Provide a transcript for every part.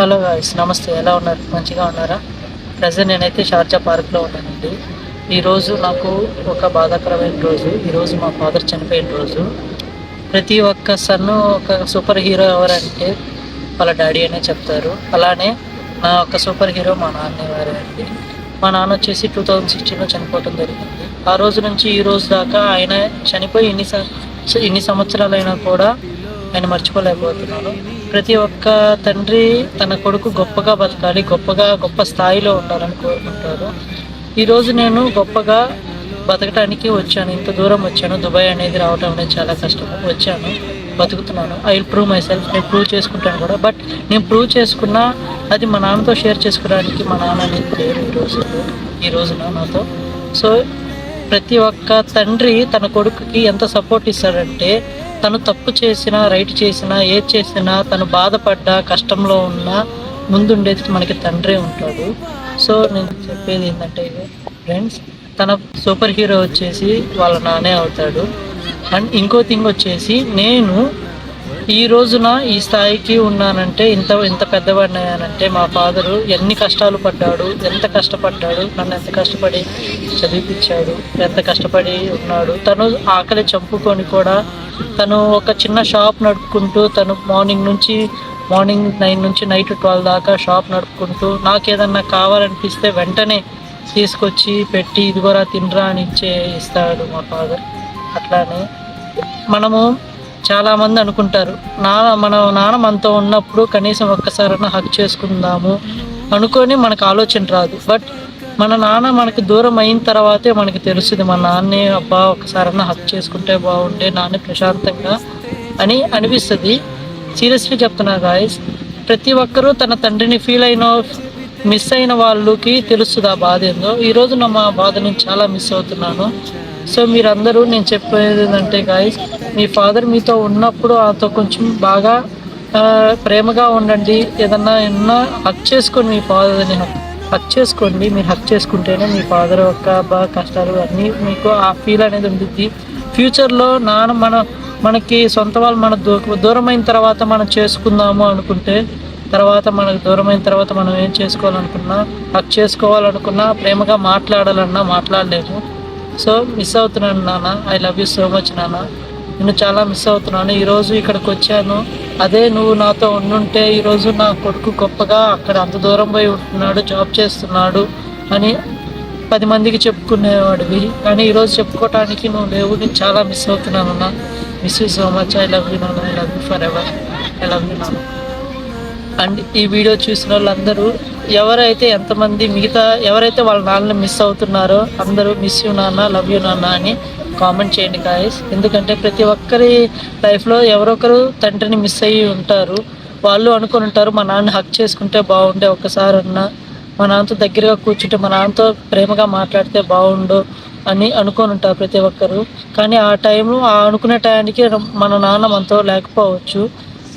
Hello guys, నమస్తే. ఎలా ఉన్నారు? మంచిగా ఉన్నారా? ప్రజెంట్ నేనైతే షార్జా పార్క్లో ఉన్నానండి. ఈరోజు నాకు ఒక బాధాకరమైన రోజు. ఈరోజు మా ఫాదర్ చనిపోయిన రోజు. ప్రతి ఒక్క సన్ను ఒక సూపర్ హీరో ఎవరంటే వాళ్ళ డాడీ అనే చెప్తారు. అలానే నా ఒక సూపర్ హీరో మా నాన్నవారే అండి. మా నాన్న వచ్చేసి 2016లో చనిపోవటం జరిగింది. ఆ రోజు నుంచి ఈ రోజు దాకా ఆయన చనిపోయి ఇన్ని సంవత్సరాలైనా కూడా ఆయన మర్చిపోలేకపోతున్నాను. ప్రతి ఒక్క తండ్రి తన కొడుకు గొప్పగా బతకాలి, గొప్ప స్థాయిలో ఉండాలని కోరుకుంటారు. ఈరోజు నేను గొప్పగా బతకటానికి వచ్చాను. ఇంత దూరం వచ్చాను. దుబాయ్ అనేది రావటం అనేది చాలా కష్టము. వచ్చాను, బతుకుతున్నాను. I will prove myself. నేను ప్రూవ్ చేసుకుంటాను కూడా. బట్ నేను ప్రూవ్ చేసుకున్నా అది మా నాన్నతో షేర్ చేసుకోవడానికి మా నాన్న అనేది లేరు ఈ రోజున నాతో. సో ప్రతి ఒక్క తండ్రి తన కొడుకుకి ఎంత సపోర్ట్ ఇస్తాడంటే, తను తప్పు చేసినా, రైట్ చేసినా, ఏది చేసినా, తను బాధపడ్డా, కష్టంలో ఉన్నా ముందుండేది మనకి తండ్రే ఉంటాడు. సో నేను చెప్పేది ఏంటంటే ఫ్రెండ్స్, తన సూపర్ హీరో వచ్చేసి వాళ్ళ నాన్నే అవుతాడు. అండ్ ఇంకో థింగ్ వచ్చేసి, నేను ఈ రోజున ఈ స్థాయికి ఉన్నానంటే, ఇంత పెద్దవాడినయ్యానంటే మా ఫాదరు ఎన్ని కష్టాలు పడ్డాడు, ఎంత కష్టపడ్డాడు, నన్ను ఎంత కష్టపడి చదివిపించాడు, ఎంత కష్టపడి ఉన్నాడు. తను ఆకలి చంపుకొని కూడా తను ఒక చిన్న షాప్ నడుపుకుంటూ, తను మార్నింగ్ 9 నుంచి నైట్ 12 దాకా షాప్ నడుపుకుంటూ, నాకు ఏదన్నా కావాలనిపిస్తే వెంటనే తీసుకొచ్చి పెట్టి ఇదిగోరా తినరా అని ఇస్తాడు మా ఫాదర్. అట్లానే మనము చాలామంది అనుకుంటారు, మన నాన్న మనతో ఉన్నప్పుడు కనీసం ఒక్కసారైనా హక్ చేసుకుందాము అనుకొని మనకు ఆలోచన రాదు. బట్ మన నాన్న మనకి దూరం అయిన తర్వాతే మనకి తెలుస్తుంది, మన నాన్నే అబ్బా ఒకసారైనా హక్ చేసుకుంటే బాగుండే, నాన్న ప్రశాంతంగా అని అనిపిస్తుంది. సీరియస్లీ చెప్తున్నా గాయస్, ప్రతి ఒక్కరూ తన తండ్రిని మిస్ అయిన వాళ్ళకి తెలుస్తుంది ఆ బాధ ఏందో. ఈరోజు నా మా బాధ నేను చాలా మిస్ అవుతున్నాను. సో మీరందరూ, నేను చెప్పేది ఏంటంటే గాయస్, మీ ఫాదర్ మీతో ఉన్నప్పుడు ఆతో కొంచెం బాగా ప్రేమగా ఉండండి. ఏదన్నా హక్ చేసుకొని మీ ఫాదర్ని హక్ చేసుకోండి. మీరు హక్ చేసుకుంటేనే మీ ఫాదర్ యొక్క కష్టాలు అన్నీ మీకు ఆ ఫీల్ అనేది ఉంటుంది. ఫ్యూచర్లో మనకి సొంత వాళ్ళు మన దూరమైన తర్వాత మనం చేసుకుందాము అనుకుంటే, మనకు దూరమైన తర్వాత మనం ఏం చేసుకోవాలనుకున్నా, హక్ చేసుకోవాలనుకున్నా, ప్రేమగా మాట్లాడాలన్నా మాట్లాడలేము. సో మిస్ అవుతున్నాను నాన్న. I love you so much నాన్న. నేను చాలా మిస్ అవుతున్నాను. ఈరోజు ఇక్కడికి వచ్చాను. అదే నువ్వు నాతో ఉండుంటే ఈరోజు నా కొడుకు గొప్పగా అక్కడ అంత దూరం పోయి ఉంటున్నాడు, జాబ్ చేస్తున్నాడు అని 10 మందికి చెప్పుకునేవాడివి. కానీ ఈరోజు చెప్పుకోవటానికి నువ్వు లేవు. నేను చాలా మిస్ అవుతున్నాను అన్న. Miss you so much. I love you నాన్న. I love you forever. I love you నాన్న. అండ్ ఈ వీడియో చూసిన వాళ్ళందరూ ఎవరైతే వాళ్ళ నాన్నని మిస్ అవుతున్నారో అందరూ మిస్ యూ నాన్న, లవ్ యూ నాన్న అని కామెంట్ చేయండి గాయస్. ఎందుకంటే ప్రతి ఒక్కరి లైఫ్లో ఎవరొకరు తండ్రిని మిస్ అయ్యి ఉంటారు. వాళ్ళు అనుకుని ఉంటారు, మా నాన్న హక్ చేసుకుంటే బాగుండే, ఒక్కసారన్నా మా నాన్నతో దగ్గరగా కూర్చుంటే, మా నాన్నతో ప్రేమగా మాట్లాడితే బాగుండు అని అనుకొని ఉంటారు ప్రతి ఒక్కరు. కానీ ఆ టైంలో అనుకునే టైంకి మన నాన్న మనతో లేకపోవచ్చు.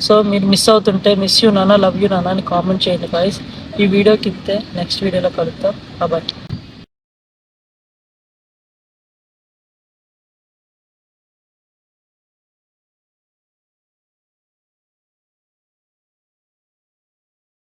సో మీరు మిస్ అవుతుంటే మిస్ యూ నాన్న, లవ్ యూ నాన్న అని కామెంట్ చేయండి గాయస్. ఈ వీడియోకి ఇంతే. నెక్స్ట్ వీడియోలో కలుద్దాం. బాయ్.